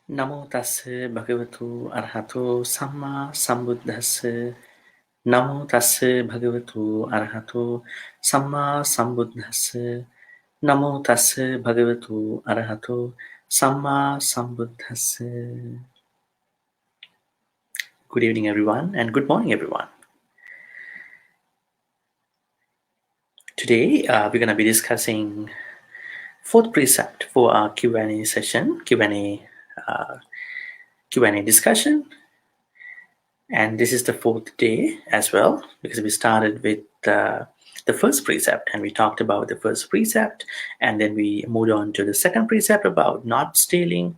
Namo tassa bhagavato arahato samma sambuddhassa. Namo tassa bhagavato arahato samma sambuddhassa. Namo tassa bhagavato arahato samma sambuddhassa. Good evening, everyone, and good morning, everyone. Today, we're going to be discussing fourth precept for our Q&A session, Q&A discussion. And this is the fourth day as well, because we started with the first precept and we talked about the first precept, and then we moved on to the second precept about not stealing,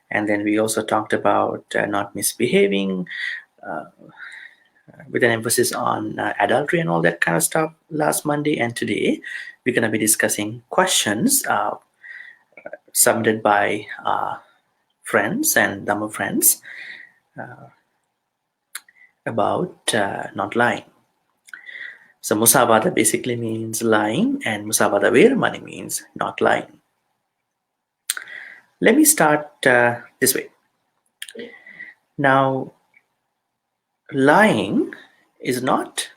and then we also talked about not misbehaving, with an emphasis on adultery and all that kind of stuff last Monday. And today we're going to be discussing questions submitted by friends and Dhamma friends about not lying. So Musavada basically means lying, and Musavada Veramani means not lying. Let me start this way. Now, lying is not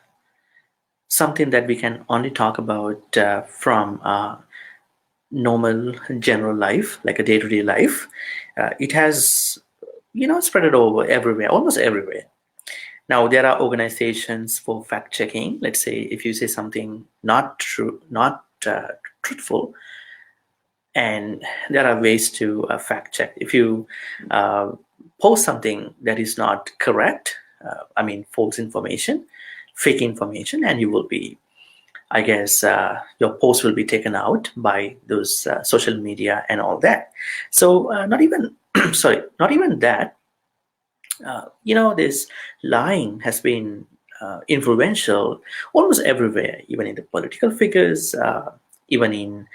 something that we can only talk about from normal general life, like a day-to-day life. It has, spread it over everywhere, almost everywhere. Now, there are organizations for fact-checking. Let's say if you say something not true, not truthful, and there are ways to fact-check. If you post something that is not correct, false information, fake information, and you will be, I guess, your post will be taken out by those social media and all that. So not even that. This lying has been influential almost everywhere, even in the political figures, even in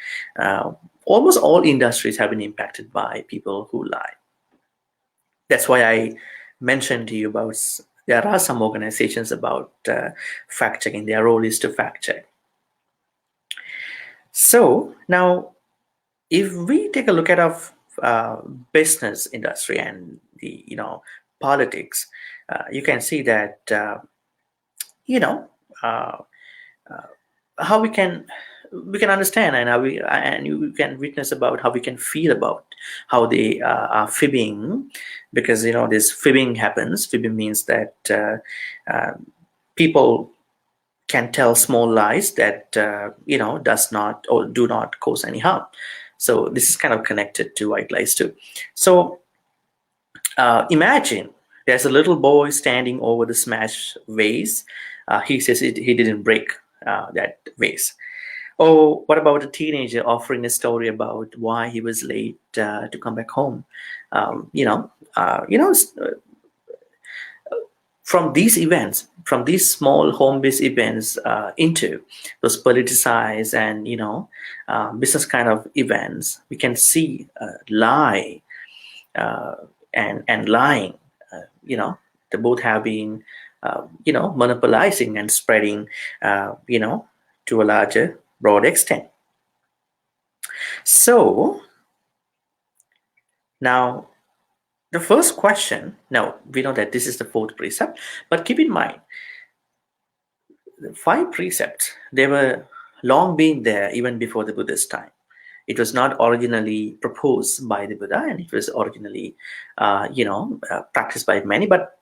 almost all industries have been impacted by people who lie. That's why I mentioned to you about there are some organizations about fact-checking. Their role is to fact-check. So now, if we take a look at our business industry and the politics, you can see that how we can understand, and how you can witness about how we can feel about how they are fibbing, because this fibbing happens. Fibbing means that people can tell small lies that does not or do not cause any harm. So this is kind of connected to white lies too. So imagine there's a little boy standing over the smashed vase. He says he didn't break that vase. Or what about a teenager offering a story about why he was late to come back home? From these events, from these small home-based events into those politicized and business kind of events, we can see lie and lying. They both have been monopolizing and spreading to a larger, broad extent. So now the first question, now we know that this is the fourth precept, but keep in mind, the 5 precepts, they were long been there even before the Buddha's time. It was not originally proposed by the Buddha, and it was originally, practiced by many. But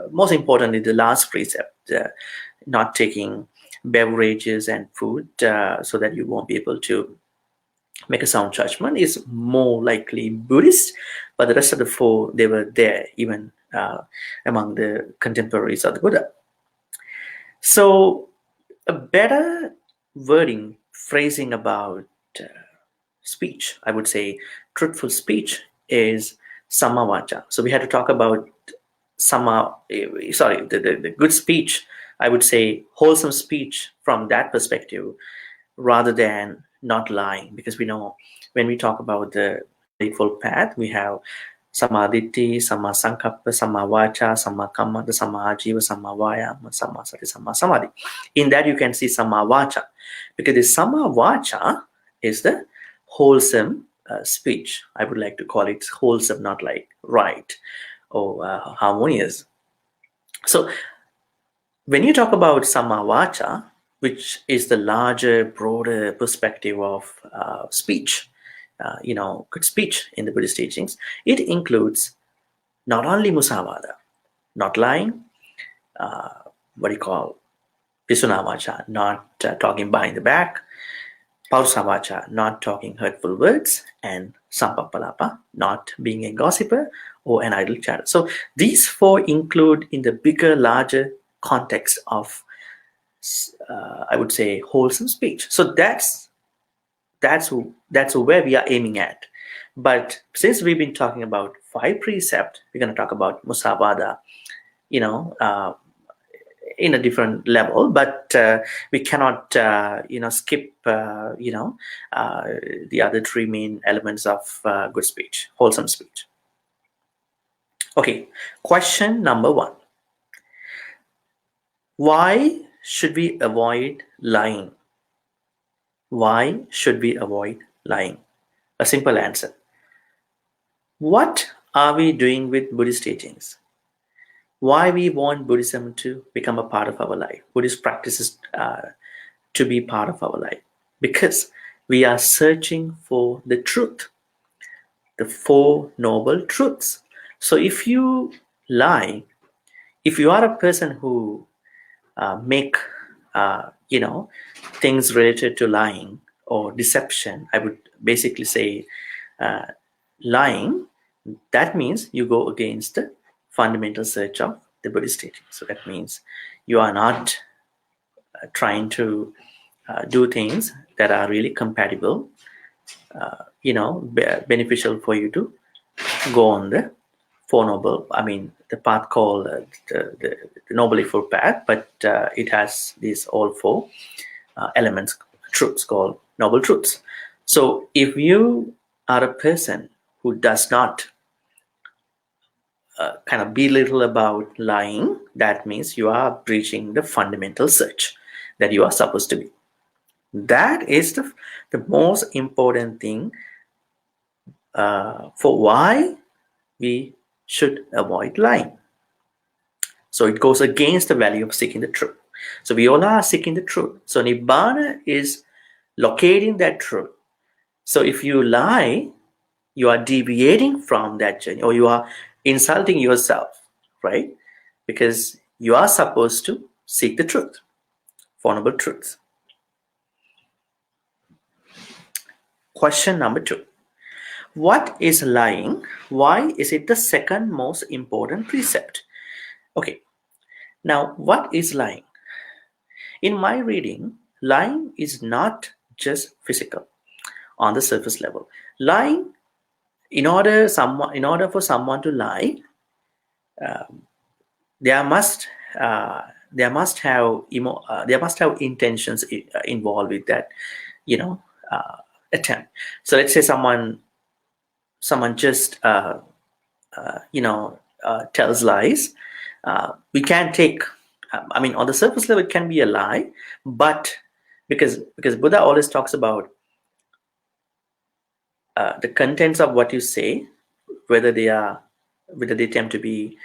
most importantly, the last precept, not taking beverages and food so that you won't be able to make a sound judgment, is more likely Buddhist. But the rest of the 4, they were there even among the contemporaries of the Buddha. So a better wording, phrasing about speech, I would say truthful speech, is sammavacha. So we had to talk about the good speech, I would say wholesome speech from that perspective, rather than not lying, because we know when we talk about the Eightfold Path, we have Samma Ditti, Samma Sankappa, Samma Vacha, Samma Kamma, Samma Ajiva, Samma Vayama, Samma Sati, Samma Samadhi. In that you can see Samma Vacha, because the Samma Vacha is the wholesome speech. I would like to call it wholesome, not like right or harmonious. So when you talk about Samavacha, which is the larger, broader perspective of speech, good speech in the Buddhist teachings, it includes not only musavada, not lying, what do you call Pisunavacha, not talking behind the back, Pausavacha, not talking hurtful words, and Sampapalapa, not being a gossiper or an idle chatter. So these four include in the bigger, larger context of, I would say, wholesome speech. So that's where we are aiming at. But since we've been talking about 5 precepts, we're going to talk about Musavada, in a different level, but we cannot skip the other 3 main elements of good speech, wholesome speech. Okay, question number 1. Why should we avoid lying? Why should we avoid lying? A simple answer. What are we doing with Buddhist teachings? Why we want Buddhism to become a part of our life, Buddhist practices to be part of our life? Because we are searching for the truth, the 4 noble truths. So if you lie, if you are a person who make things related to lying or deception, I would basically say lying, that means you go against the fundamental search of the Buddhist teaching. So that means you are not trying to do things that are really compatible, beneficial for you to go on the the path called the Noble Eightfold Path, but it has these all 4 elements, truths called noble truths. So if you are a person who does not kind of belittle about lying, that means you are breaching the fundamental search that you are supposed to be. That is the most important thing for why we should avoid lying. So it goes against the value of seeking the truth. So we all are seeking the truth. So Nibbana is locating that truth. So if you lie, you are deviating from that journey, or you are insulting yourself, right? Because you are supposed to seek the truth, Four Noble Truths. Question number 2. What is lying? Why is it the second most important precept? Okay, now what is lying? In my reading, lying is not just physical on the surface level. Lying, in order for someone to lie, there must have intentions involved with that, attempt. So let's say someone just tells lies. We can take, on the surface level it can be a lie, but because Buddha always talks about the contents of what you say, whether they tend to be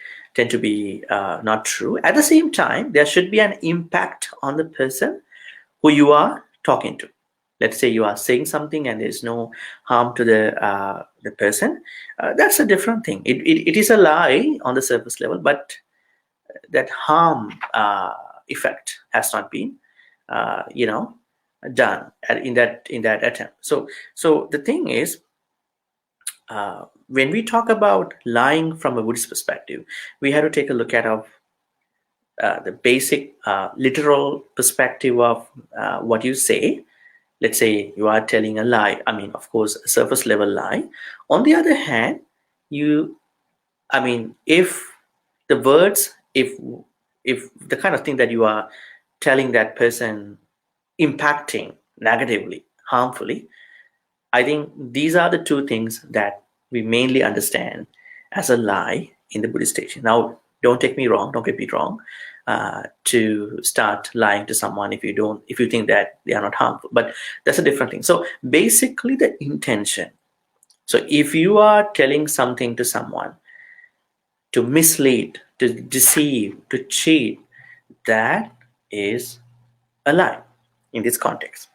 not true. At the same time, there should be an impact on the person who you are talking to. Let's say you are saying something and there's no harm to the person. That's a different thing. It is a lie on the surface level, but that harm effect has not been done in that attempt. So the thing is, when we talk about lying from a Buddhist perspective, we have to take a look at the basic literal perspective of what you say. Let's say you are telling a lie. Of course, a surface level lie. On the other hand, if the words, if the kind of thing that you are telling that person impacting negatively, harmfully, I think these are the 2 things that we mainly understand as a lie in the Buddhist teaching. Now, don't get me wrong, to start lying to someone if you think that they are not harmful, but that's a different thing. So basically, the intention So if you are telling something to someone to mislead, to deceive, to cheat, that is a lie in this context.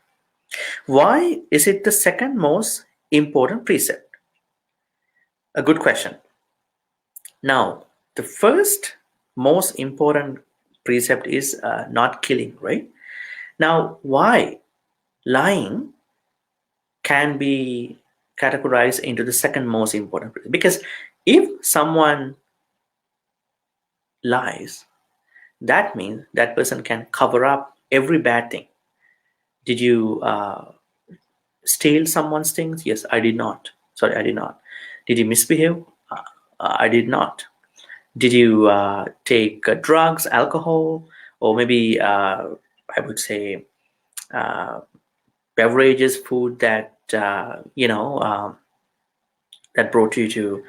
Why is it the second most important precept? A good question. Now, the first most important precept is not killing, right? Now, why lying can be categorized into the second most important precept? Because if someone lies, that means that person can cover up every bad thing. Did you steal someone's things? Yes, I did not. Sorry, I did not. Did you misbehave? I did not. Did you take drugs, alcohol, or maybe I would say uh, beverages, food that that brought you to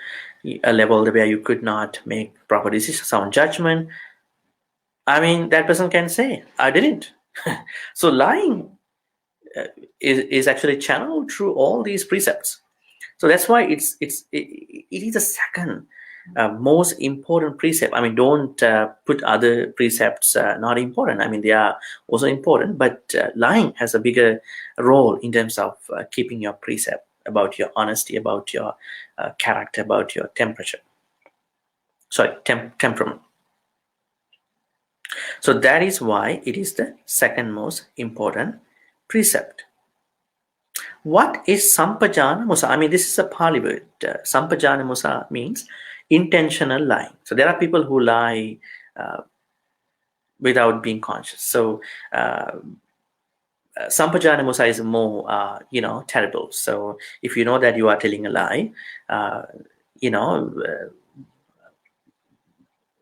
a level where you could not make proper decisions, sound judgment? I mean, that person can say, "I didn't." So lying is actually channeled through all these precepts. So that's why it is a second most important precept. I mean, don't put other precepts not important. I mean, they are also important, but lying has a bigger role in terms of keeping your precept about your honesty, about your character, about your temperature. Sorry, temperament. So that is why it is the second most important precept. What is Sampajana Musa? I mean, this is a Pali word. Sampajana Musa means intentional lying. So there are people who lie without being conscious. So Sampajana Musa is more, terrible. So if you know that you are telling a lie, you know,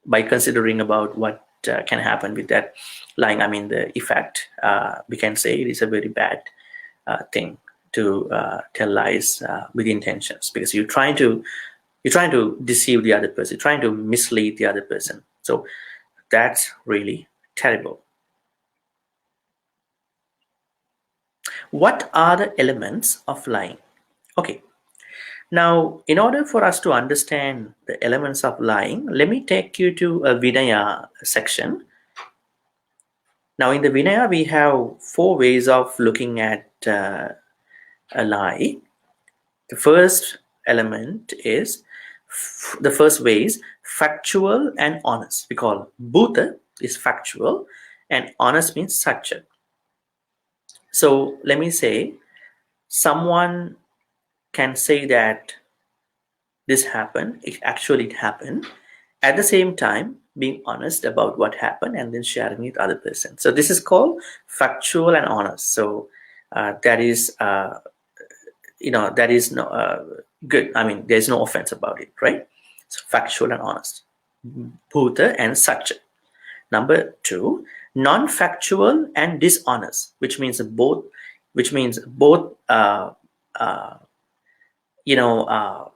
by considering about what can happen with that lying, I mean, the effect, we can say it is a very bad thing to tell lies with intentions, because you're trying to deceive the other person, you're trying to mislead the other person. So that's really terrible. What are the elements of lying? Okay, now in order for us to understand the elements of lying, let me take you to a Vinaya section. Now in the Vinaya we have 4 ways of looking at a lie. The first element is, the first way is factual and honest. We call Bhuta is factual and honest means satya. So let me say, someone can say that this happened, it happened, at the same time being honest about what happened and then sharing it with other person. So this is called factual and honest. So that is that is no good. I mean, there's no offense about it, right? So factual and honest, Bhuta and Satya. Number 2, non-factual and dishonest, which means both uh, you know uh,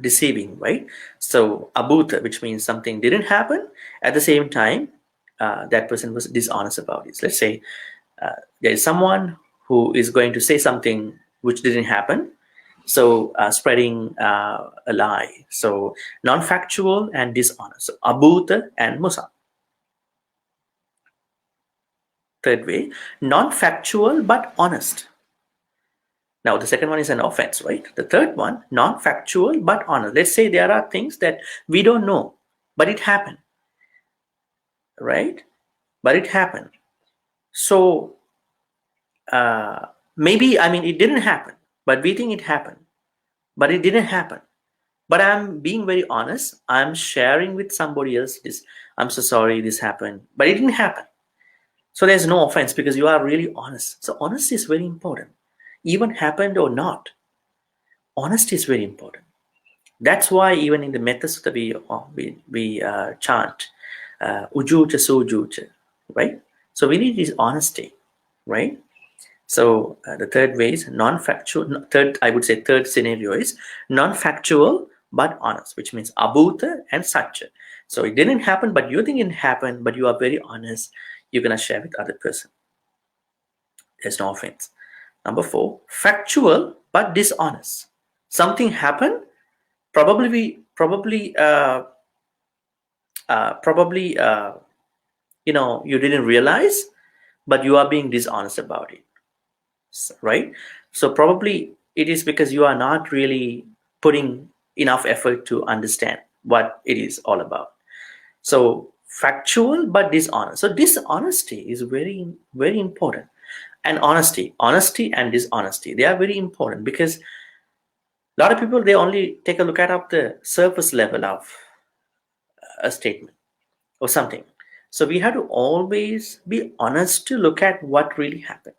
deceiving, right? So abhuta, which means something didn't happen, at the same time that person was dishonest about it. So let's say there is someone who is going to say something which didn't happen, so spreading a lie. So non-factual and dishonest, so abhuta and musa. Third way, non-factual but honest. Now the second one is an offense, right? The third one, non-factual but honest. Let's say there are things that we don't know, but it happened, right? But it happened. So maybe, I mean, it didn't happen, but we think it happened, but it didn't happen. But I'm being very honest. I'm sharing with somebody else this. I'm so sorry this happened, but it didn't happen. So there's no offense because you are really honest. So honesty is very important. Even happened or not, honesty is very important. That's why even in the Metta Sutta we chant ujucha sujucha, right? So we need this honesty, right? So the third way is non-factual. Third, I would say, third scenario is non-factual but honest, which means abhuta and satya. So it didn't happen, but you think it happened, but you are very honest. You're gonna share with other person. There's no offense. Number 4, factual but dishonest. Something happened, probably you didn't realize, but you are being dishonest about it, right? So probably it is because you are not really putting enough effort to understand what it is all about. So factual but dishonest. So dishonesty is very, very important. And honesty and dishonesty, they are very important, because a lot of people, they only take a look at the surface level of a statement or something. So we have to always be honest to look at what really happened,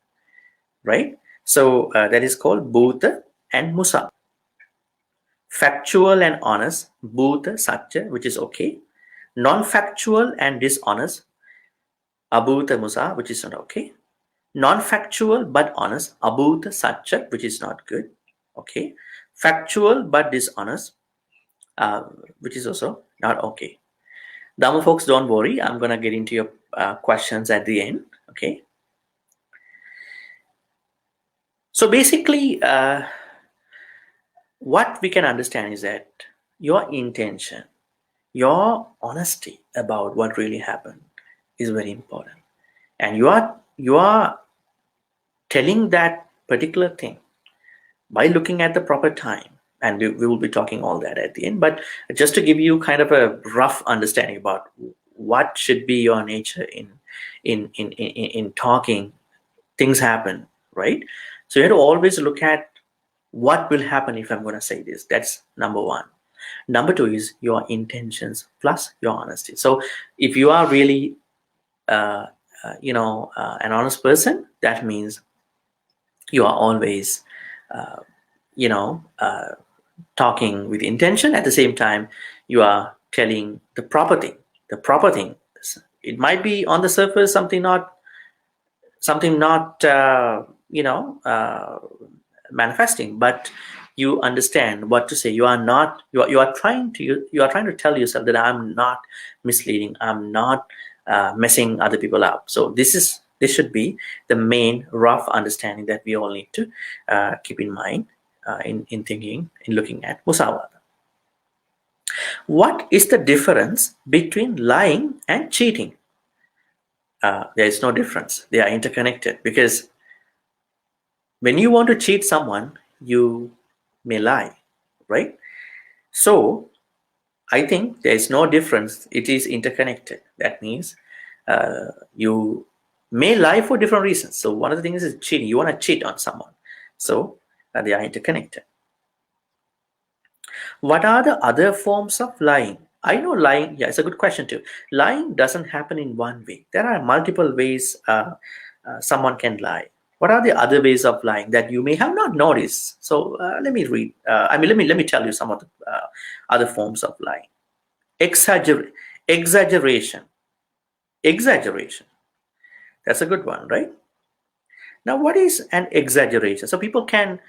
right? So that is called Bhutha and Musa. Factual and honest, Bhutha, Satya, which is okay. Non-factual and dishonest, Abhuta Musa, which is not okay. Non-factual but honest, Abhuta Satya, which is not good. Okay. Factual but dishonest, which is also not okay. Dhamma folks, don't worry. I'm going to get into your questions at the end. Okay. So basically, what we can understand is that your intention, your honesty about what really happened is very important. And you are telling that particular thing by looking at the proper time. And we will be talking all that at the end. But just to give you kind of a rough understanding about what should be your nature in talking, things happen, right? So you have to always look at what will happen if I'm going to say this. That's number 1. Number 2 is your intentions plus your honesty. So if you are really an honest person, that means you are always talking with intention. At the same time, you are telling the proper thing. It might be on the surface something not manifesting, but you understand what to say. You are trying to tell yourself that I'm not misleading, I'm not messing other people up. So this should be the main rough understanding that we all need to keep in mind in thinking, in looking at Musawada. What is the difference between lying and cheating? There is no difference. They are interconnected, because when you want to cheat someone, you may lie, right? So I think there is no difference. It is interconnected. That means you may lie for different reasons. So one of the things is cheating. You want to cheat on someone. So they are interconnected. What are the other forms of lying? I know lying, yeah, it's a good question too. Lying doesn't happen in one way. There are multiple ways someone can lie. What are the other ways of lying that you may have not noticed? So let me read. Let me tell you some of the other forms of lying. Exaggeration. That's a good one, right? Now, what is an exaggeration? So people can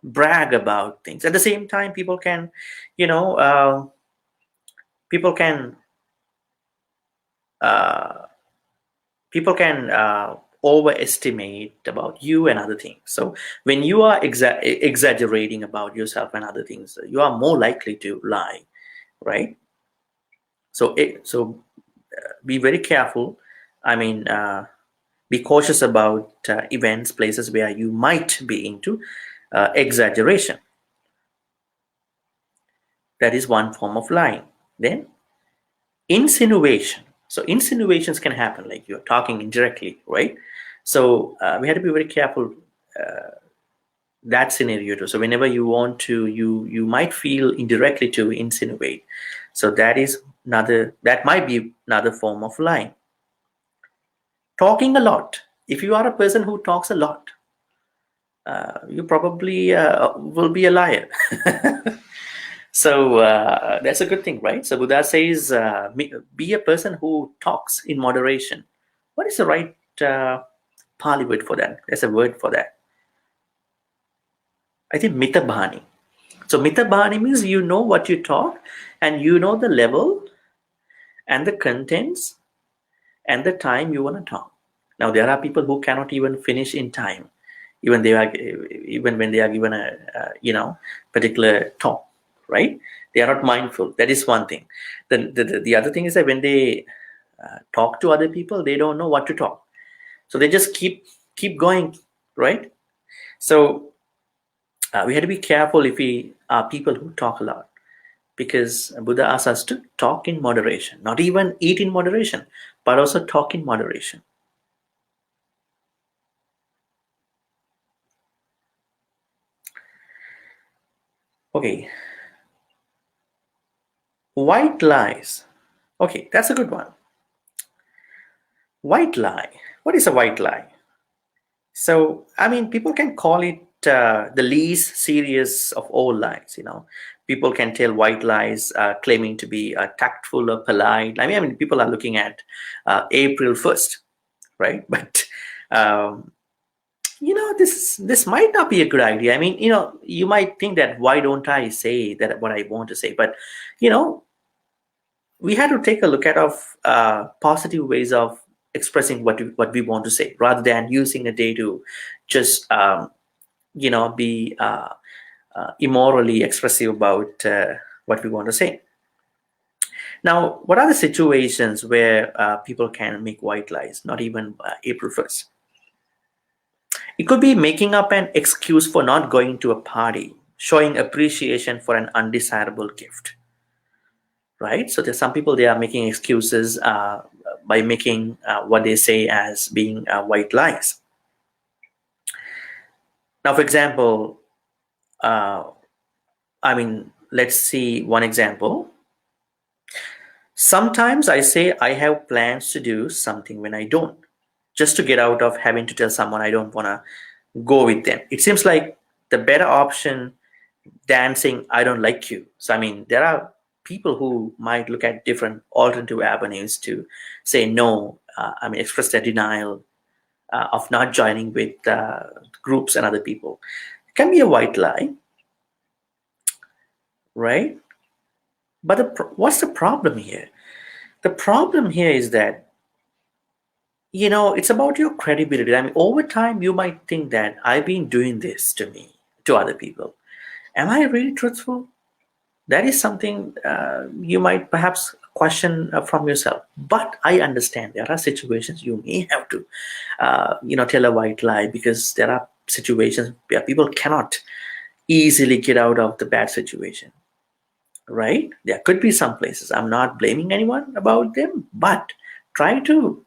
brag about things. At the same time, people can overestimate about you and other things. So when you are exaggerating about yourself and other things, you are more likely to lie, right? So be very careful. Be cautious about events, places where you might be into exaggeration. That is one form of lying. Then insinuation. So insinuations can happen, like you're talking indirectly, right? So we have to be very careful that scenario too. So whenever you want to, you might feel indirectly to insinuate. So that might be another form of lying. Talking a lot. If you are a person who talks a lot, you probably will be a liar. So that's a good thing, right? So Buddha says, be a person who talks in moderation. What is the right Pali word for that? There's a word for that. I think mitabhani. So mitabhani means you know what you talk, and you know the level and the contents and the time you want to talk. Now there are people who cannot even finish in time, even when they are given a particular talk, right? They are not mindful. That is one thing. Then the other thing is that when they talk to other people, they don't know what to talk, so they just keep going, right? So we have to be careful if we are people who talk a lot, because Buddha asks us to talk in moderation, not even eat in moderation, but also talk in moderation. Okay, white lies. Okay, that's a good one. White lie. What is a white lie? So, I mean, people can call it the least serious of all lies. People can tell white lies, claiming to be tactful or polite. I mean, people are looking at April 1st, right? But this might not be a good idea. I mean, you might think that why don't I say that what I want to say? But you know, we had to take a look at of positive ways of expressing what we want to say, rather than using a day to just be immorally expressive about what we want to say. Now, what are the situations where people can make white lies, not even April 1st? It could be making up an excuse for not going to a party, showing appreciation for an undesirable gift, right? So there's some people, they are making excuses by making what they say as being white lies. Now, for example, let's see one example. Sometimes I say I have plans to do something when I don't, just to get out of having to tell someone I don't want to go with them. It seems like the better option than saying I don't like you. So, I mean, there are people who might look at different alternative avenues to say no, express their denial of not joining with groups and other people. It can be a white lie, right? But what's the problem here? The problem here is that, it's about your credibility. I mean, over time, you might think that I've been doing this to other people. Am I really truthful? That is something you might perhaps question from yourself. But I understand there are situations you may have to, tell a white lie, because there are situations where people cannot easily get out of the bad situation, right? There could be some places. I'm not blaming anyone about them, but try to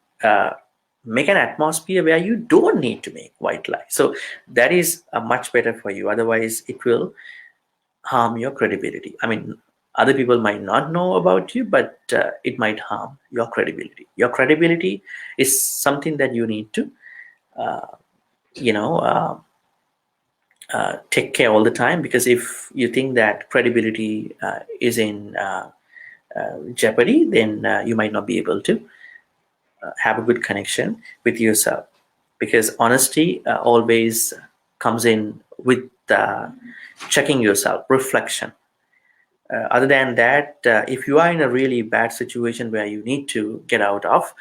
make an atmosphere where you don't need to make white lie. So that is much better for you. Otherwise, it will harm your credibility. I mean, other people might not know about you, but it might harm your credibility. Your credibility is something that you need to, uh, you know, uh, take care all the time, because if you think that credibility is in jeopardy, then you might not be able to have a good connection with yourself, because honesty always comes in with checking yourself, reflection. Other than that, if you are in a really bad situation where you need to get out of,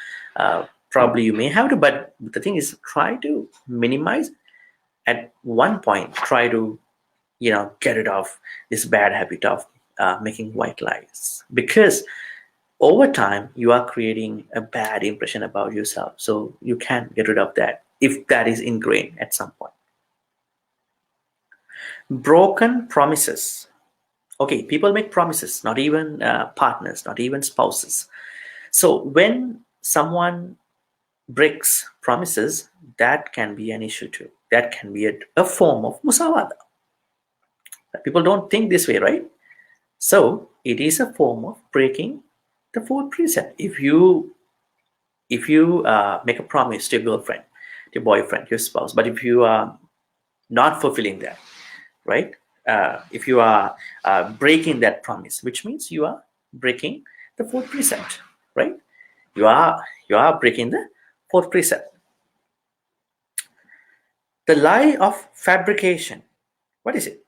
probably you may have to, but the thing is, try to minimize. At one point, try to get rid of this bad habit of making white lies, because over time you are creating a bad impression about yourself, so you can get rid of that if that is ingrained at some point. Broken promises. Okay, people make promises, not even partners, not even spouses. So when someone breaks promises, that can be an issue too. That can be a form of musawada. People don't think this way, right? So it is a form of breaking the fourth precept. If you make a promise to your girlfriend, to your boyfriend, your spouse, but if you are not fulfilling that, right? If you are breaking that promise, which means you are breaking the fourth precept, right? You are breaking the fourth precept. The lie of fabrication. What is it?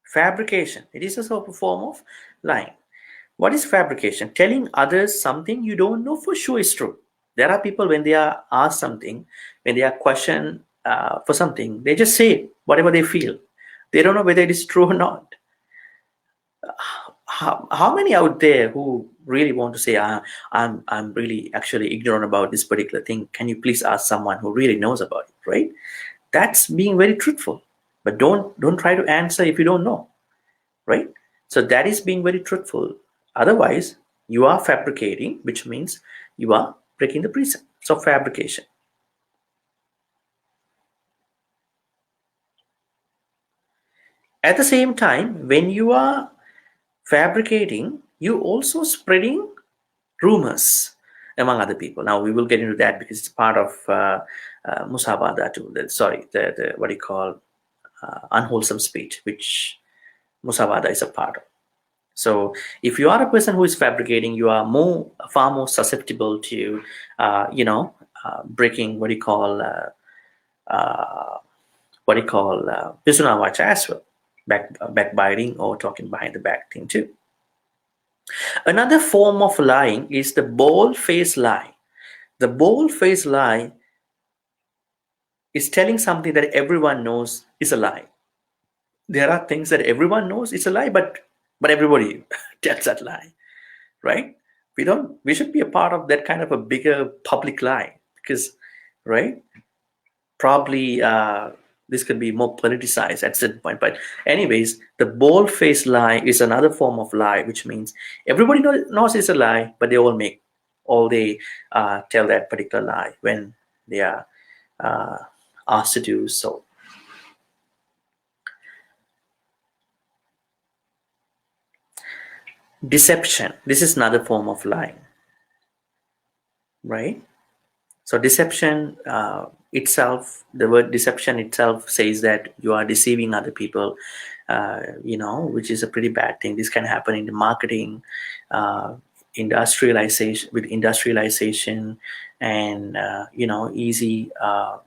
Fabrication. It is a sort of form of lying. What is fabrication? Telling others something you don't know for sure is true. There are people, when they are asked something, when they are questioned for something, they just say whatever they feel. They don't know whether it is true or not. How many out there who really want to say, I'm really actually ignorant about this particular thing? Can you please ask someone who really knows about it, right? That's being very truthful. But don't try to answer if you don't know, right? So that is being very truthful. Otherwise, you are fabricating, which means you are breaking the precepts of fabrication. At the same time, when you are fabricating, you also spreading rumors among other people. Now we will get into that because it's part of musavada too. The what do you call unwholesome speech, which musavada is a part of. So if you are a person who is fabricating, you are far more susceptible to, breaking pisuna vacha as well, backbiting or talking behind the back thing too. Another form of lying is the bold-faced lie. The bold-faced lie is telling something that everyone knows is a lie. There are things that everyone knows is a lie, but everybody tells that lie, right? We should be a part of that kind of a bigger public lie, because, right? Probably this could be more politicized at certain point. But anyways, the bold-faced lie is another form of lie, which means everybody knows it's a lie, but they tell that particular lie when they are asked to do so. Deception. This is another form of lying, right? So deception itself, the word deception itself says that you are deceiving other people, which is a pretty bad thing. This can happen in the marketing, industrialization, and easy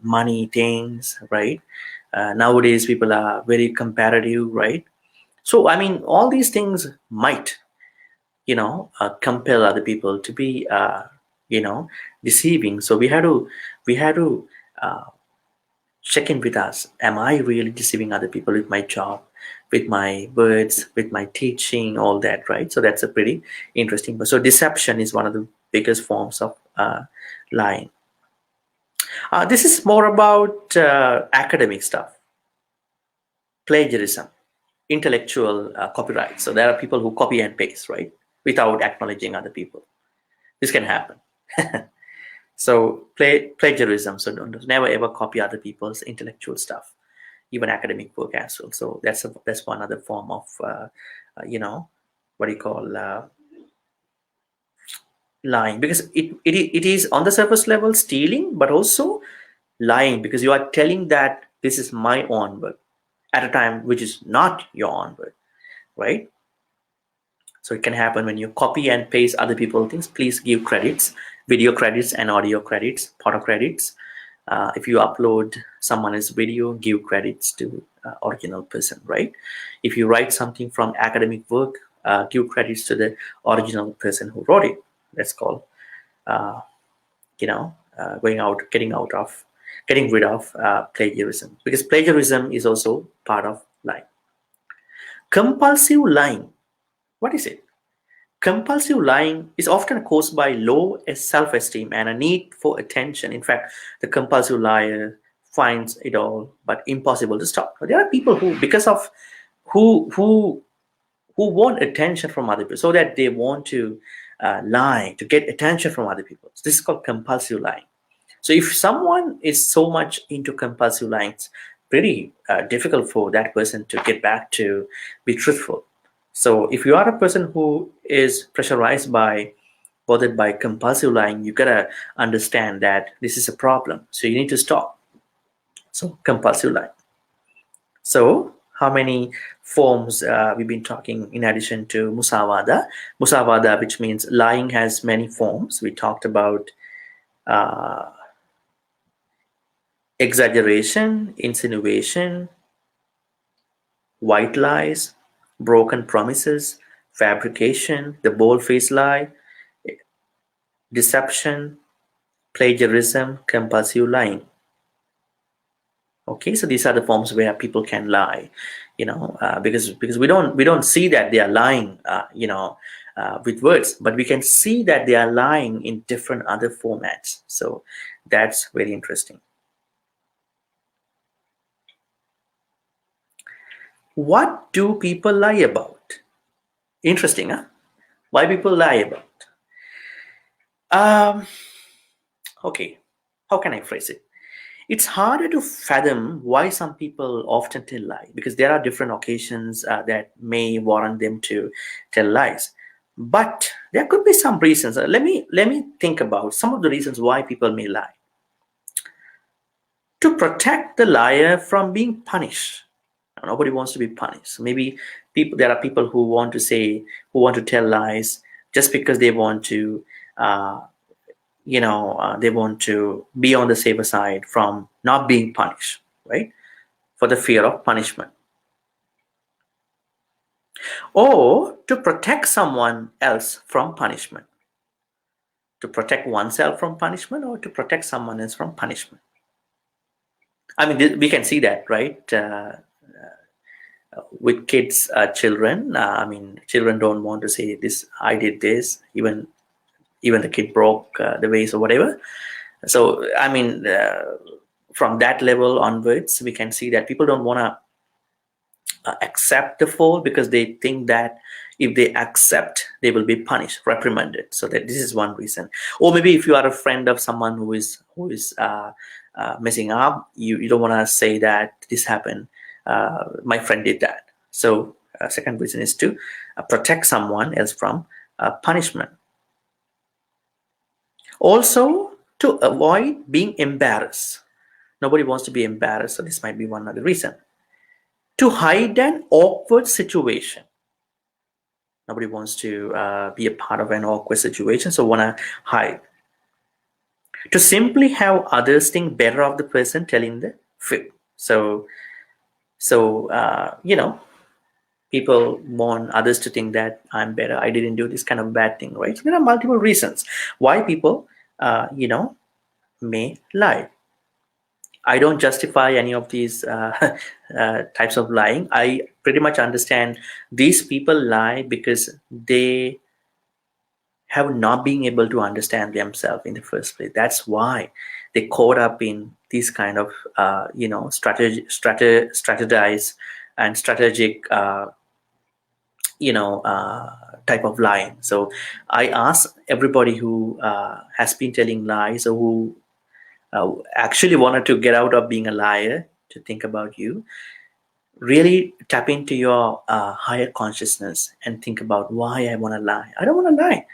money things, right? Nowadays, people are very comparative, right? So I mean, all these things might compel other people to be deceiving. So we had to check in with us. Am I really deceiving other people with my job, with my words, with my teaching, all that, right? So that's a pretty interesting. But so deception is one of the biggest forms of lying. This is more about academic stuff, plagiarism, intellectual copyright. So there are people who copy and paste, right, without acknowledging other people. This can happen. So plagiarism. So don't never ever copy other people's intellectual stuff, even academic work as well. So that's one other form of what do you call lying, because it is on the surface level stealing, but also lying, because you are telling that this is my own work at a time which is not your own work, right? So it can happen when you copy and paste other people's things. Please give credits, video credits and audio credits, photo credits. If you upload someone else's video, give credits to original person, right? If you write something from academic work, give credits to the original person who wrote it. That's called, getting rid of plagiarism, because plagiarism is also part of lying. Compulsive lying. What is it? Compulsive lying is often caused by low self-esteem and a need for attention. In fact, the compulsive liar finds it all but impossible to stop. There are people who, because of who want attention from other people, so that they want to lie to get attention from other people. So this is called compulsive lying. So if someone is so much into compulsive lying, it's pretty difficult for that person to get back to be truthful. So if you are a person who is bothered by compulsive lying, you gotta understand that this is a problem. So you need to stop. So compulsive lying. So how many forms we've been talking in addition to musavada? Musavada, which means lying, has many forms. We talked about exaggeration, insinuation, white lies, broken promises, fabrication, the bold-faced lie, deception, plagiarism, compulsive lying. Okay, so these are the forms where people can lie, because we don't see that they are lying, with words, but we can see that they are lying in different other formats. So that's very interesting. What do people lie about? Interesting, huh? Why people lie about? Okay, how can I phrase it? It's harder to fathom why some people often tell lies, because there are different occasions that may warrant them to tell lies. But there could be some reasons. Let me think about some of the reasons why people may lie. To protect the liar from being punished. Nobody wants to be punished. Maybe there are people who want to tell lies just because they want to they want to be on the safer side from not being punished, right? For the fear of punishment, or to protect someone else from punishment. To protect oneself from punishment, or to protect someone else from punishment. I mean, we can see that, right? With kids, children. I mean, children don't want to say this. I did this. Even the kid broke the vase or whatever. So I mean, from that level onwards, we can see that people don't want to accept the fault, because they think that if they accept, they will be punished, reprimanded. So that this is one reason. Or maybe if you are a friend of someone who is messing up, you don't want to say that this happened. My friend did that. So second reason is to protect someone else from punishment. Also, to avoid being embarrassed. Nobody wants to be embarrassed, so this might be one other reason. To hide an awkward situation. Nobody wants to be a part of an awkward situation, so want to hide. To simply have others think better of the person telling the fib. So people want others to think that I'm better. I didn't do this kind of bad thing, right? So there are multiple reasons why people, may lie. I don't justify any of these types of lying. I pretty much understand these people lie because they have not been able to understand themselves in the first place. That's why they caught up in these kind of strategize and strategic type of lying. So I ask everybody who has been telling lies, or who actually wanted to get out of being a liar, to think about you. Really tap into your higher consciousness and think about why I want to lie. I don't want to lie.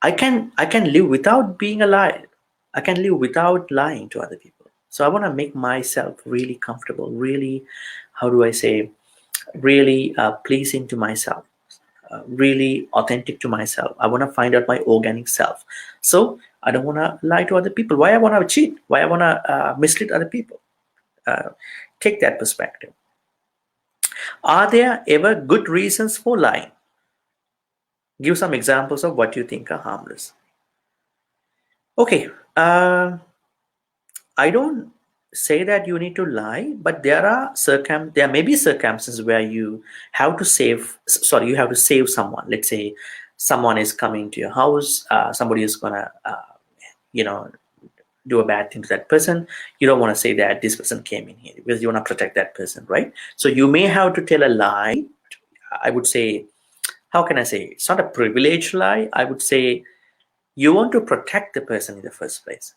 I can live without being a liar. I can live without lying to other people. So I want to make myself really comfortable, really, how do I say, really pleasing to myself, really authentic to myself. I want to find out my organic self. So I don't want to lie to other people. Why I want to cheat? Why I want to mislead other people? Take that perspective. Are there ever good reasons for lying? Give some examples of what you think are harmless. Okay, I don't say that you need to lie, but there may be circumstances where you have to save someone. Let's say someone is coming to your house, somebody is gonna do a bad thing to that person. You don't want to say that this person came in here, because you want to protect that person, right? So you may have to tell a lie. I would say, how can I say, it's not a privileged lie. I would say you want to protect the person in the first place.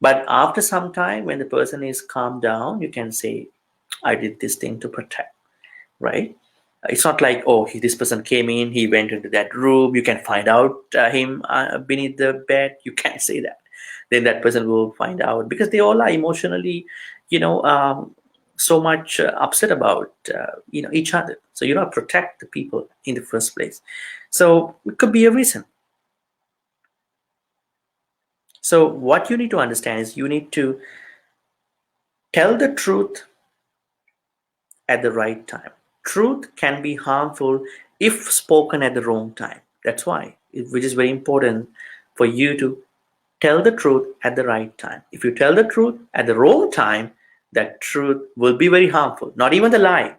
But after some time, when the person is calmed down, you can say, I did this thing to protect, right? It's not like, oh, this person came in, he went into that room, you can find out him beneath the bed. You can't say that. Then that person will find out, because they all are emotionally, so much upset about each other. So you don't protect the people in the first place. So it could be a reason. So what you need to understand is you need to tell the truth at the right time. Truth can be harmful if spoken at the wrong time. That's why, which is very important for you to Tell the truth at the right time. If you tell the truth at the wrong time, that truth will be very harmful. Not even the lie.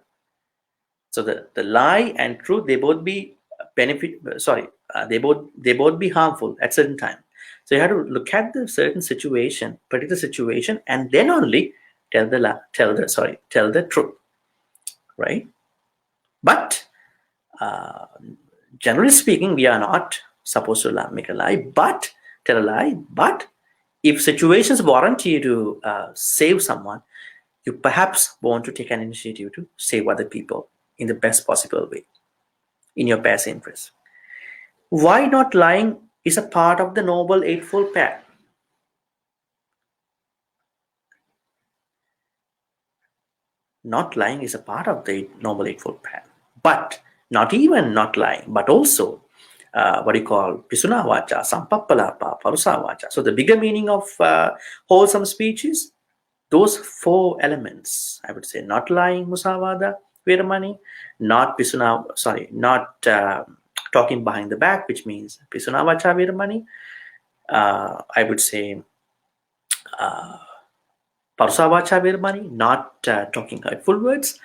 So the lie and truth, they both be they both be harmful at certain time. So you have to look at the certain situation, particular situation, and then only tell the truth, right? But generally speaking, we are not supposed to make a lie, but tell a lie. But if situations warrant you to save someone, you perhaps want to take an initiative to save other people in the best possible way, in your best interest. Why not lying is a part of the Noble Eightfold Path? Not lying is a part of the Noble Eightfold Path. But not even not lying, but also what you call Pisuna Vacha, Sampappalapa, Parusa Vacha. So the bigger meaning of wholesome speech is those four elements, I would say: not lying, Musavada, Veramani, not talking behind the back, which means Pisuna Vacha Veramani. I would say Parusavacha Veramani, not talking hurtful words,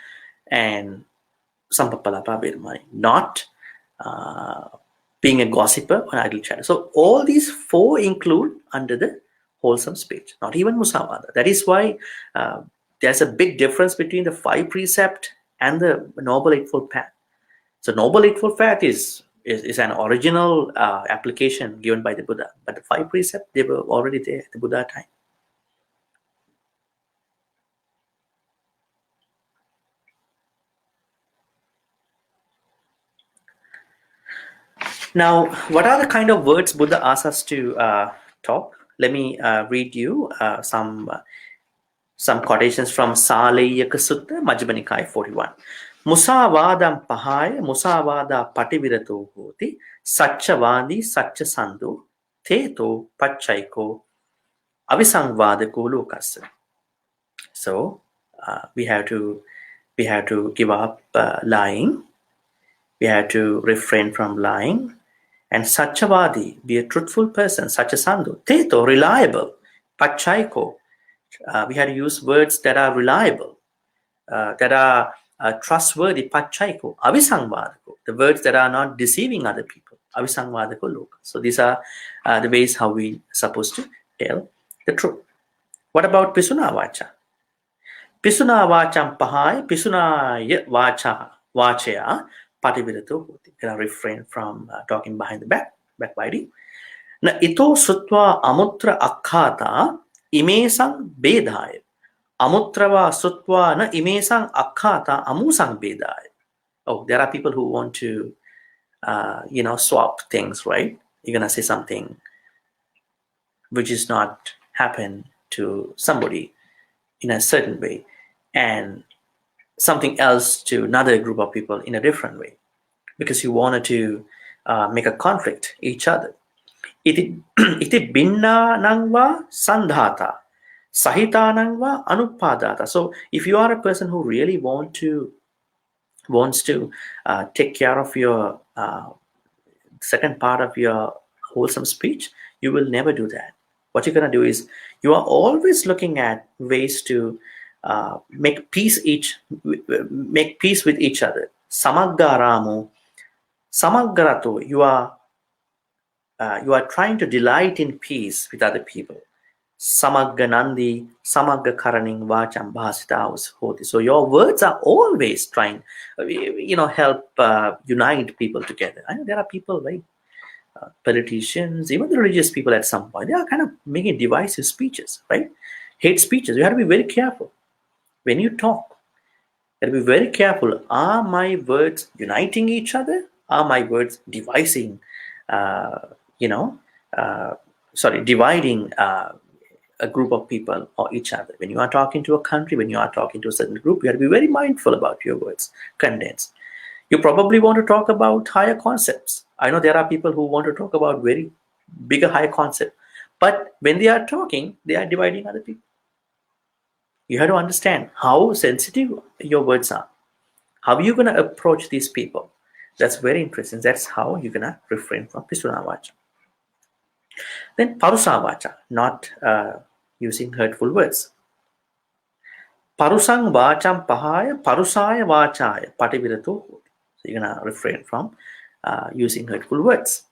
and Sampappalapa Veramani, not being a gossiper or idle chatter. So all these four include under the wholesome speech, not even Musavada. That is why there's a big difference between the 5 precept and the Noble Eightfold Path. So Noble Eightfold Path is an original application given by the Buddha, but the 5 precepts, they were already there at the Buddha time. Now, what are the kind of words Buddha asks us to talk? Let me read you some quotations from Sālayaka Sutta, Majjhima Nikāya 41. Musavādam pahāya musavādā pativirato hoti saccavādi saccasandho teto paccaiko avisangvādako lokassa. So we have to give up lying. We have to refrain from lying. And Saccavadi, be a truthful person, Saccasandho. Teto, reliable. Paccaiko, we have to use words that are reliable, that are trustworthy. Paccaiko. Avisangvadako, the words that are not deceiving other people. Avisangvadako loka. So these are the ways how we are supposed to tell the truth. What about Pisuna Vacha? Pisuna Vacham Pahai, Pisuna Vachaya, Pativirato hoti. Can I refrain from talking behind the backbiting? Na ito sutva amutra akhata imesang bedhaya. Amutrava sutva na imesang akhata amusang bedhaya. Oh, there are people who want to, swap things, right? You're going to say something which is not happen to somebody in a certain way, and something else to another group of people in a different way, because you wanted to make a conflict each other. Iti binna nangva sandhata, sahita nangva anupadata. So if you are a person who really wants to take care of your second part of your wholesome speech, you will never do that. What you're going to do is you are always looking at ways to make peace with each other. Samaggaramu, samaggarato, you are trying to delight in peace with other people. Samagganandi, samaggakaraning vacham bhasita hoti. So your words are always trying, help unite people together. I know there are people like politicians, even the religious people at some point, they are kind of making divisive speeches, right? Hate speeches. You have to be very careful when you talk. You have to be very careful. Are my words uniting each other? Are my words dividing a group of people or each other? When you are talking to a country, when you are talking to a certain group, you have to be very mindful about your words, contents. You probably want to talk about higher concepts. I know there are people who want to talk about very bigger, higher concept, but when they are talking, they are dividing other people. You have to understand how sensitive your words are. How are you going to approach these people? That's very interesting. That's how you're going to refrain from Pisuna Vacha. Then parusavacha, not using hurtful words. Parusang vacham pahaya parusaya vachaya pativirato. So you're going to refrain from using hurtful words.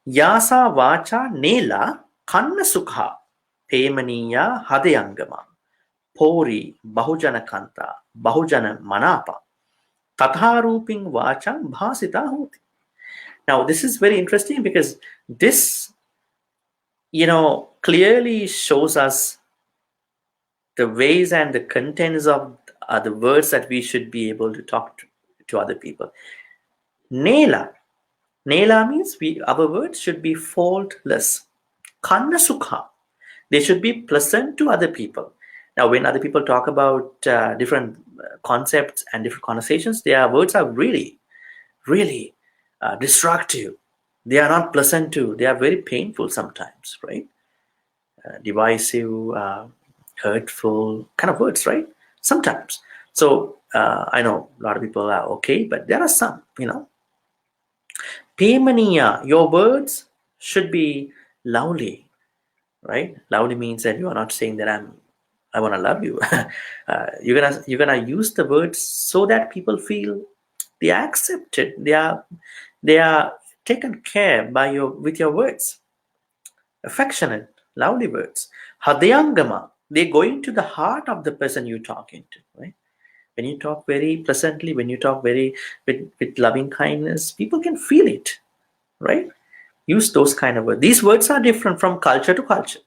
Yasa vacha nela kanna sukha pemaniya hadayangama pori bahujana kanta bahujana manapa tatharuping vacham bhasita hoti. Now this is very interesting because this clearly shows us the ways and the contents of the words that we should be able to talk to other people. Nela means our words should be faultless. Kanna sukha, they should be pleasant to other people. Now, when other people talk about different concepts and different conversations, their words are really, really destructive. They are not pleasant to. They are very painful sometimes, right? Divisive, hurtful kind of words, right? Sometimes. So I know a lot of people are okay, but there are some, Pemaniya, your words should be lovely, right? Lovely means that you are not saying that I want to love you. You're gonna use the words so that people feel they are accepted. They are taken care with your words. Affectionate, lovely words. Hadayangama, they go into the heart of the person you're talking to, right? When you talk very pleasantly, when you talk very with loving kindness, people can feel it, right? Use those kind of words. These words are different from culture to culture,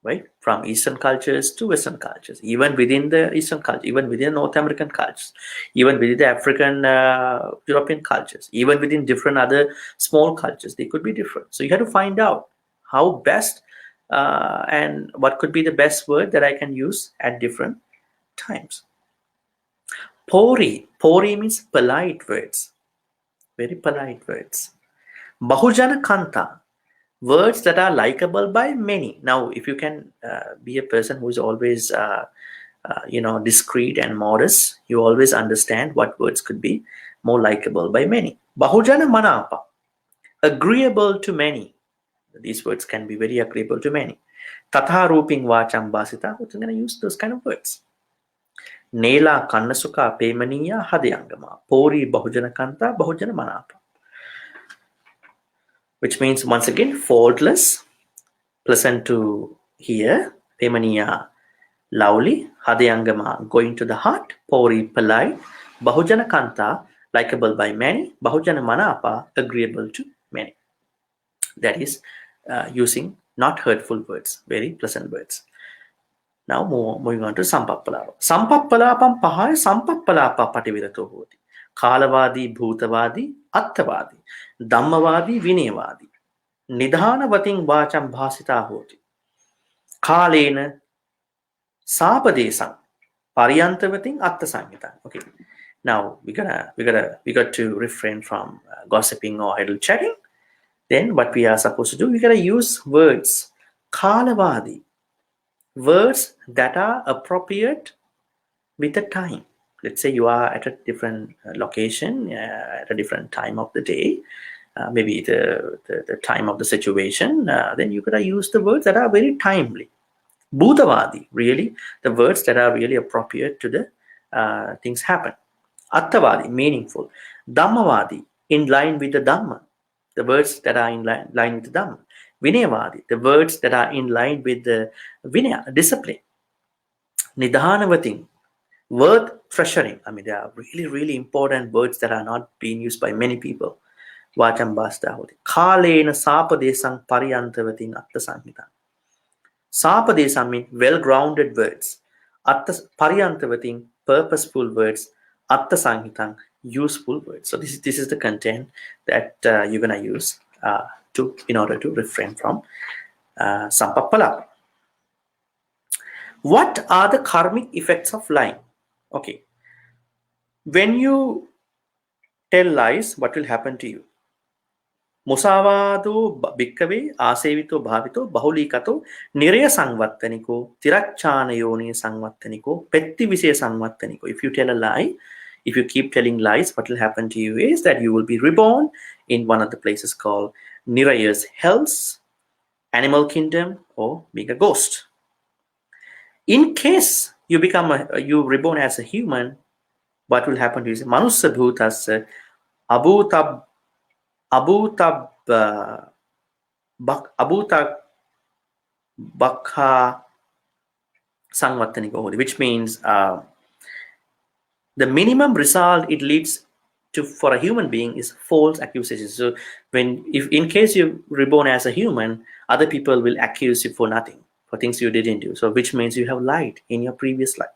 right? From Eastern cultures to Western cultures, even within the Eastern culture, even within North American cultures, even within the African, European cultures, even within different other small cultures, they could be different. So you have to find out how best and what could be the best word that I can use at different times. Pori means polite words, very polite words. Bahujana kanta, words that are likable by many. Now, if you can be a person who is always, discreet and modest, you always understand what words could be more likable by many. Bahujana manapa, agreeable to many. These words can be very agreeable to many. Tatha ruping vacham basita, we're going to use those kind of words. Nela kannasuka pemaniya hadayangama, pori bahujana kanta bahujana manapa. Which means once again faultless, pleasant to hear, pemaniya, lovely, hadayangama, going to the heart, pori, polite, bahujana kanta, likable by many, bahujana manapa, agreeable to many. That is using not hurtful words, very pleasant words. Now moving on to sampappalapa. Sampappalapam pahaya sampappalapa pativirato hoti. Kalavadi, bhutavadi, attavadi, dhammavadi, vinayavadi. Nidhanavating vacham bhasita hoti. Kalena sapadesam pariyantavating atta samhita. Okay. Now we got to refrain from gossiping or idle chatting. Then what we are supposed to do, we gotta use words. Kalavadi. Words that are appropriate with the time. Let's say you are at a different location at a different time of the day, maybe the time of the situation. Then you gotta use the words that are very timely. Bhutavadi, really, the words that are really appropriate to the things happen. Attavadi, meaningful. Dhammavadi, in line with the Dhamma, the words that are in line with the Dhamma. Vinayavadi, the words that are in line with the Vinaya, discipline. Nidhanavati, worth treasuring. I mean, they are really, really important words that are not being used by many people. Vacham bhastahoti. Kalena sapadesam pariyantavating atta samhita. Sapadesam means well-grounded words. Atta pariyantavating, purposeful words. Atta sanghitang, useful words. So this is the content that you're gonna use in order to refrain from sampappalapa. What are the karmic effects of lying? Okay. When you tell lies, what will happen to you? Musavado bhikkave asevito bhavito bahulikato niraya sangvattaniko tirachana yoni sangvattaniko petti visaya sangvattaniko. If you tell a lie, if you keep telling lies, what will happen to you is that you will be reborn in one of the places called Niraya's hells, animal kingdom, or being a ghost. In case you reborn as a human, what will happen to you? Manusya bhutasya abhutab abhutab abhutab bakha sangvatani gohodi, which means the minimum result it leads to for a human being is false accusations. So if in case you reborn as a human, other people will accuse you for nothing, for things you didn't do. So which means you have lied in your previous life.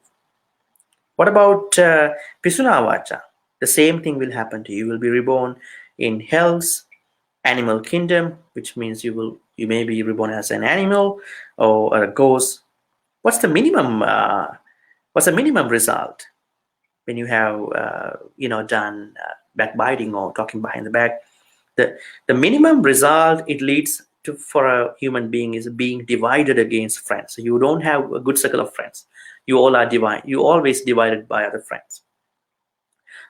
What about Pisunavacha? The same thing will happen to you. You will be reborn in hell's animal kingdom, which means you may be reborn as an animal or a ghost. What's the minimum? What's the minimum result when you have done backbiting or talking behind the back? The minimum result it leads to for a human being is being divided against friends. So you don't have a good circle of friends. You all are divided. You always divided by other friends.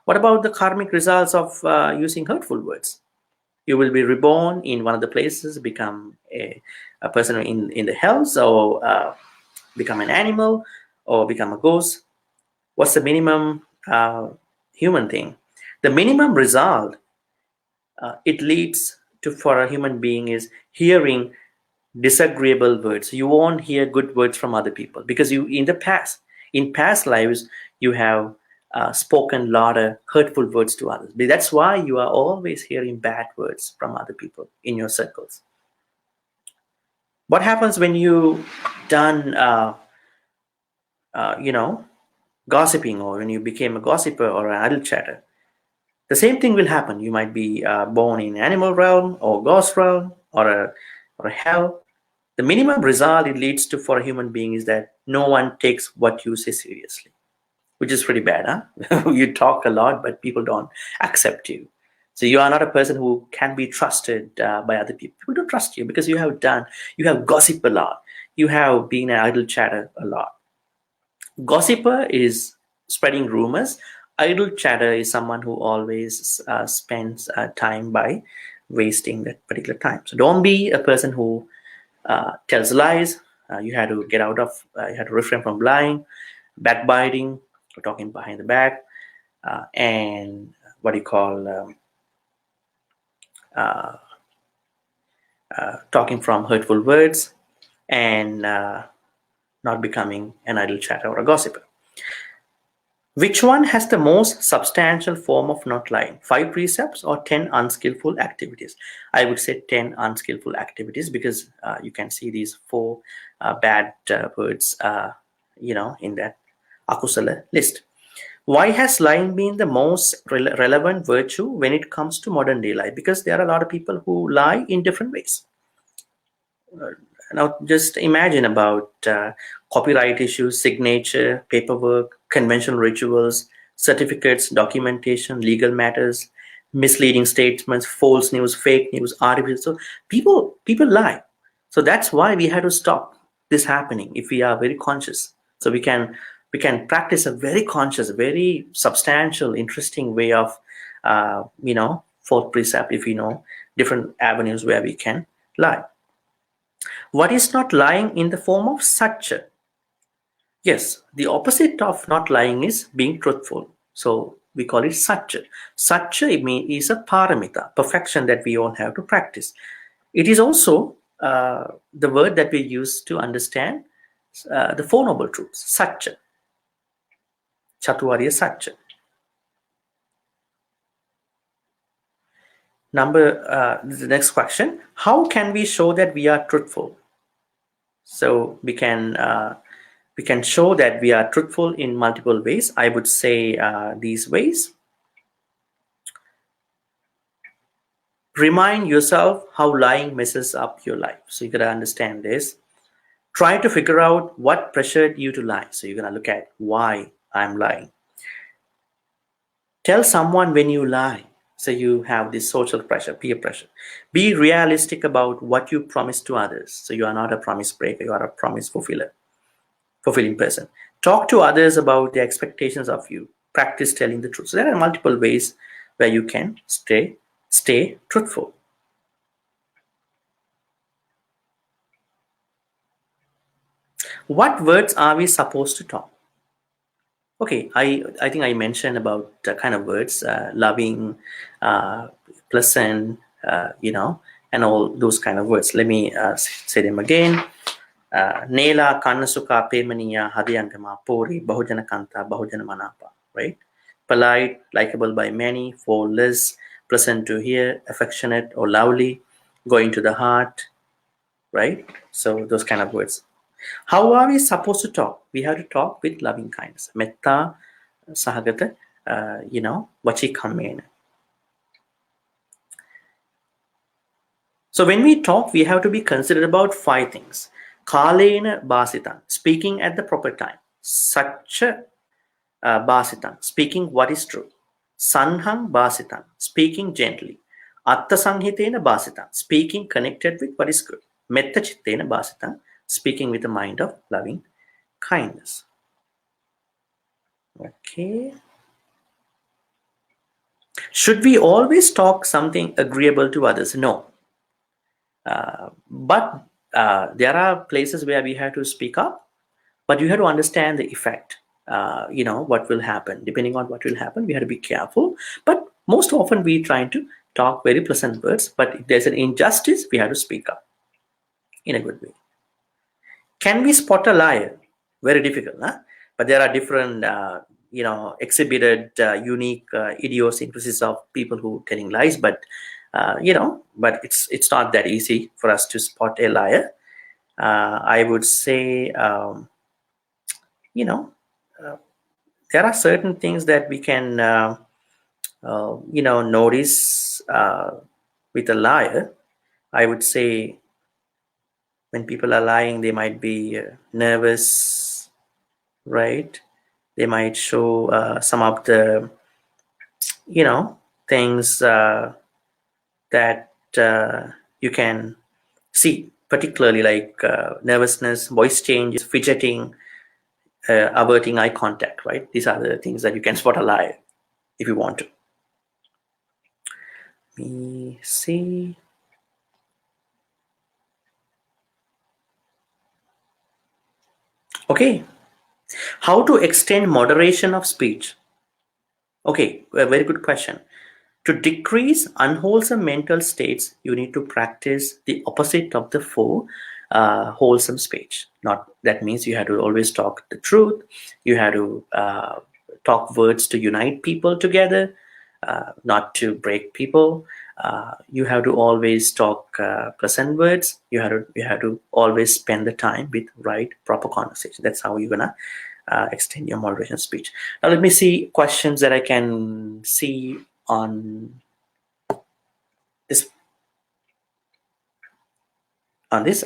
What about the karmic results of using hurtful words? You will be reborn in one of the places, become a person in the hells, or become an animal, or become a ghost. What's the minimum human thing? The minimum result it leads to for a human being is hearing disagreeable words. You won't hear good words from other people because you in past lives you have spoken a lot of hurtful words to others. That's why you are always hearing bad words from other people in your circles. What happens when you done gossiping, or when you became a gossiper or an idle chatter? The same thing will happen. You might be born in animal realm or ghost realm or a hell. The minimum result it leads to for a human being is that no one takes what you say seriously, which is pretty bad, huh? You talk a lot, but people don't accept you. So you are not a person who can be trusted by other people. People don't trust you because you have gossiped a lot. You have been an idle chatter a lot. Gossiper is spreading rumors. Idle chatter is someone who always spends time by wasting that particular time. So don't be a person who tells lies. You had to get out of, you had to refrain from lying, backbiting, or talking behind the back, and what do you call talking from hurtful words, and not becoming an idle chatter or a gossiper. Which one has the most substantial form of not lying? 5 precepts or 10 unskillful activities? I would say 10 unskillful activities because you can see these 4 bad words, in that akusala list. Why has lying been the most relevant virtue when it comes to modern day life? Because there are a lot of people who lie in different ways. Now, just imagine about copyright issues, signature, paperwork, conventional rituals, certificates, documentation, legal matters, misleading statements, false news, fake news, articles. So people lie. So that's why we have to stop this happening if we are very conscious. So we can practice a very conscious, very substantial, interesting way of fourth precept if we know different avenues where we can lie. What is not lying in the form of satya? Yes, the opposite of not lying is being truthful. So we call it satya. Satya is a paramita, perfection that we all have to practice. It is also the word that we use to understand the Four Noble Truths, satya. Chatuvarya satya. The next question: how can we show that we are truthful? So we can show that we are truthful in multiple ways. I would say these ways. Remind yourself how lying messes up your life. So you gotta understand this. Try to figure out what pressured you to lie. So you're gonna look at why I'm lying. Tell someone when you lie. So you have this social pressure, peer pressure. Be realistic about what you promise to others. So you are not a promise breaker, you are a promise fulfilling person. Talk to others about their expectations of you. Practice telling the truth. So there are multiple ways where you can stay truthful. What words are we supposed to talk? Okay, I think I mentioned about kind of words, loving, pleasant, and all those kind of words. Let me say them again. Nela Kanasuka Pemania Hadiangama Pori Bahujana Kanta Bahujana Manapa, right? Polite, likable by many, for less, pleasant to hear, affectionate or lovely, going to the heart, right? So those kind of words. How are we supposed to talk? We have to talk with loving kindness. Metta Sahagata, Vachikamena. So when we talk, we have to be considerate about 5 things. Kalena Basitan, speaking at the proper time. Sacha Basitan, speaking what is true. Sanham Basitan, speaking gently. Atta Sanghitena Basitan, speaking connected with what is good. Metta Chittena Basitan, speaking with a mind of loving kindness. Okay. Should we always talk something agreeable to others? No. But there are places where we have to speak up, but you have to understand the effect. What will happen. Depending on what will happen, we have to be careful. But most often we try to talk very pleasant words, but if there's an injustice, we have to speak up in a good way. Can we spot a liar? Very difficult, huh? But there are different, exhibited unique idiosyncrasies of people who telling lies. But but it's not that easy for us to spot a liar. I would say, there are certain things that we can, notice with a liar. I would say when people are lying, they might be nervous, right? They might show some of the, things that you can see, particularly like nervousness, voice changes, fidgeting, averting eye contact, right? These are the things that you can spot a lie if you want to. Let me see. Okay. How to extend moderation of speech? Okay, a very good question. To decrease unwholesome mental states, you need to practice the opposite of the 4 wholesome speech. Not that means you have to always talk the truth. You have to talk words to unite people together, not to break people. You have to always talk pleasant words. You have to always spend the time with right, proper conversation. That's how you're gonna extend your moderation speech. Now let me see questions that I can see on this.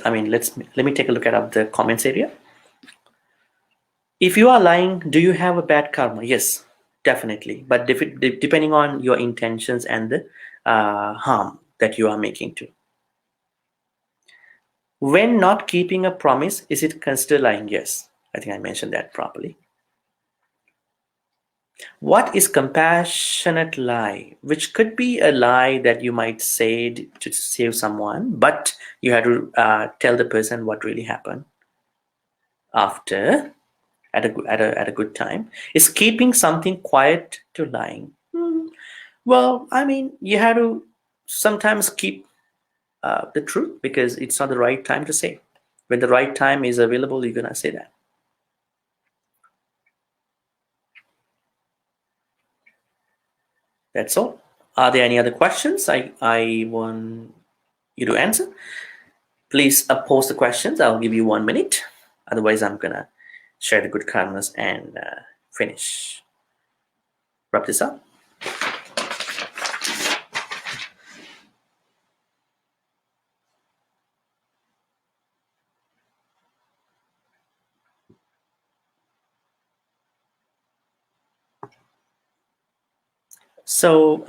I mean, let me take a look at the comments area. If you are lying, do you have a bad karma? Yes, definitely. But depending on your intentions and the harm that you are making to. When not keeping a promise, is it considered lying? Yes, I think I mentioned that properly. What is compassionate lie? Which could be a lie that you might say to save someone, but you have to tell the person what really happened after at a good time. Is keeping something quiet to lying? Well, I mean, you have to sometimes keep the truth because it's not the right time to say. When the right time is available, you're gonna say that. That's all. Are there any other questions I want you to answer? Please post the questions. I'll give you 1 minute. Otherwise, I'm gonna share the good karmas and finish. Wrap this up. So,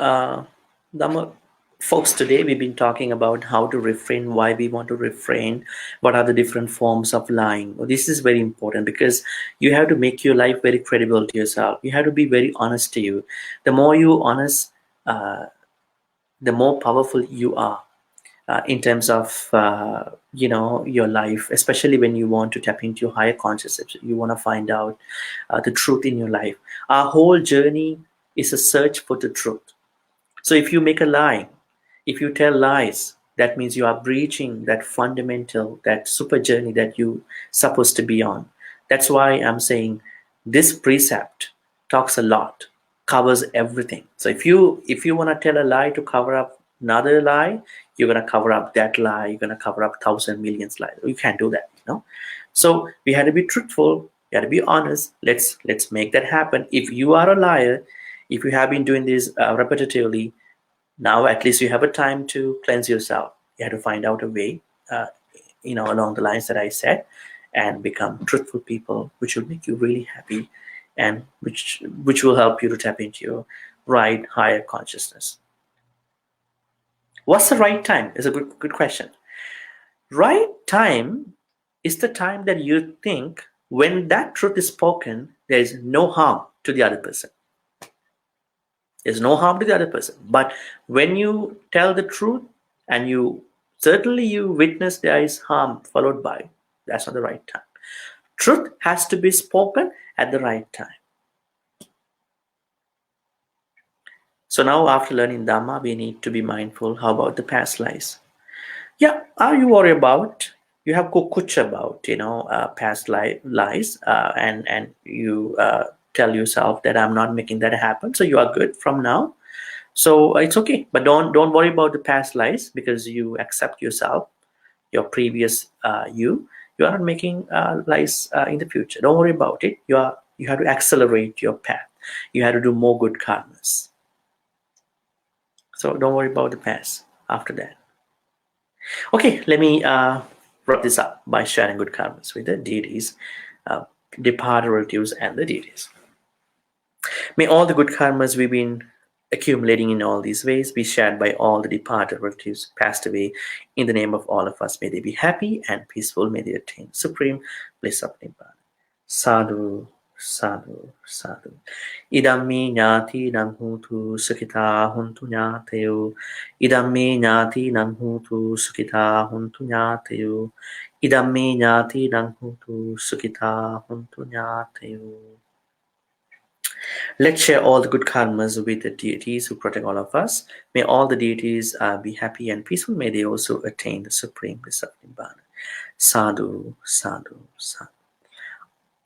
folks, today we've been talking about how to refrain, why we want to refrain, what are the different forms of lying. Well, this is very important because you have to make your life very credible to yourself. You have to be very honest to you. The more you honest, the more powerful you are. in terms of your life, especially when you want to tap into your higher consciousness. You want to find out the truth in your life. Our whole journey is a search for the truth. So if you make a lie, if you tell lies, that means you are breaching that fundamental, that super journey that you supposed to be on. That's why I'm saying this precept talks a lot, covers everything. So if you want to tell a lie to cover up another lie, you're gonna cover up that lie. You're gonna cover up 1,000 millions lies. You can't do that. So we had to be truthful. We had to be honest. Let's make that happen. If you are a liar, if you have been doing this repetitively, now at least you have a time to cleanse yourself. You have to find out a way, along the lines that I said, and become truthful people, which will make you really happy, and which will help you to tap into your right higher consciousness. What's the right time? Is a good question. Right time is the time that you think when that truth is spoken, there is no harm to the other person. There's no harm to the other person. But when you tell the truth and you witness there is harm followed by, that's not the right time. Truth has to be spoken at the right time. So now after learning Dhamma, we need to be mindful. How about the past lives? Yeah, are you worried about? You have kukuch about past lies, and you tell yourself that I'm not making that happen. So you are good from now. So it's okay, but don't worry about the past lies, because you accept yourself, your previous you. You are not making lies in the future. Don't worry about it. You have to accelerate your path. You have to do more good karmas. So don't worry about the past after that. Okay, let me wrap this up by sharing good karmas with the deities, departed relatives, and the deities. May all the good karmas we've been accumulating in all these ways be shared by all the departed relatives passed away in the name of all of us. May they be happy and peaceful. May they attain supreme bliss of Nibbana. Sadhu, sadhu, sadhu. Idam me ñāti nang hutu sukhita huntu ñāteo. Idam me ñāti nang hutu sukhita huntu ñāteo. Idam me ñāti nang hutu sukhita huntu ñāteo. Let's share all the good karmas with the deities who protect all of us. May all the deities be happy and peaceful. May they also attain the supreme bliss of Nibbana. Sadhu, sadhu, sadhu.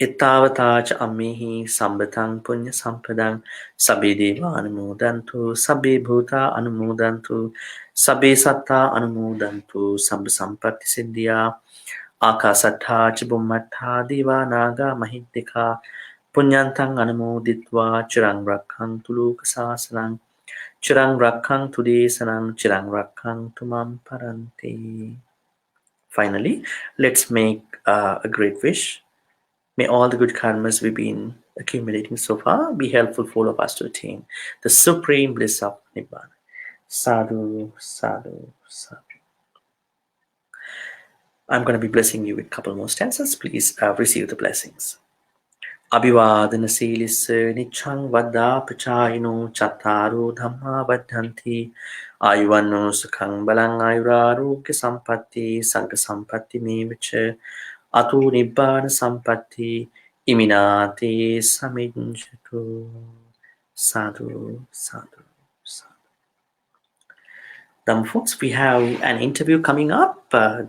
Ittavata cha ammihi sambatang punya sampadang sabbe deva anumodantu sabbe bhuta anumodantu sabbe satta anumodantu sabba sampatti siddhya akasattha cha bummattha deva naga mahittika punyantang anumoditva chirang rakkhantu lokasasanang chirang rakkhantu desanang chirang rakkhantu mam paranti. Finally, let's make a great wish. May all the good karmas we've been accumulating so far be helpful for all of us to attain the supreme bliss of Nibbana. Sadhu, sadhu, sadhu. I'm going to be blessing you with a couple more stanzas. Please receive the blessings. Abhivadana silis nichang vada pachayino chattaro dhamma vadhanti ayuvano sukhang balang ayurarogya sampatti sangha sampatti mevacha atu nibbana sampatti iminati saminjatu. Sadhu, sadhu, sadhu. Folks, we have an interview coming up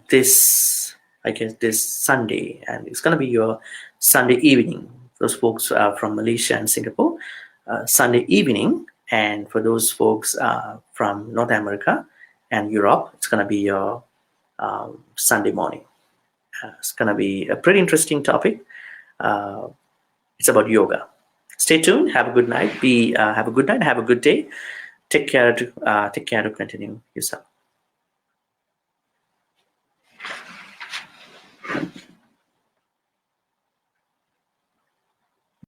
this Sunday, and it's going to be your Sunday evening. Those folks from Malaysia and Singapore, Sunday evening, and for those folks from North America and Europe, it's going to be your Sunday morning. It's going to be a pretty interesting topic. It's about yoga. Stay tuned. Have a good night. Have a good night. Have a good day. Take care to continue yourself.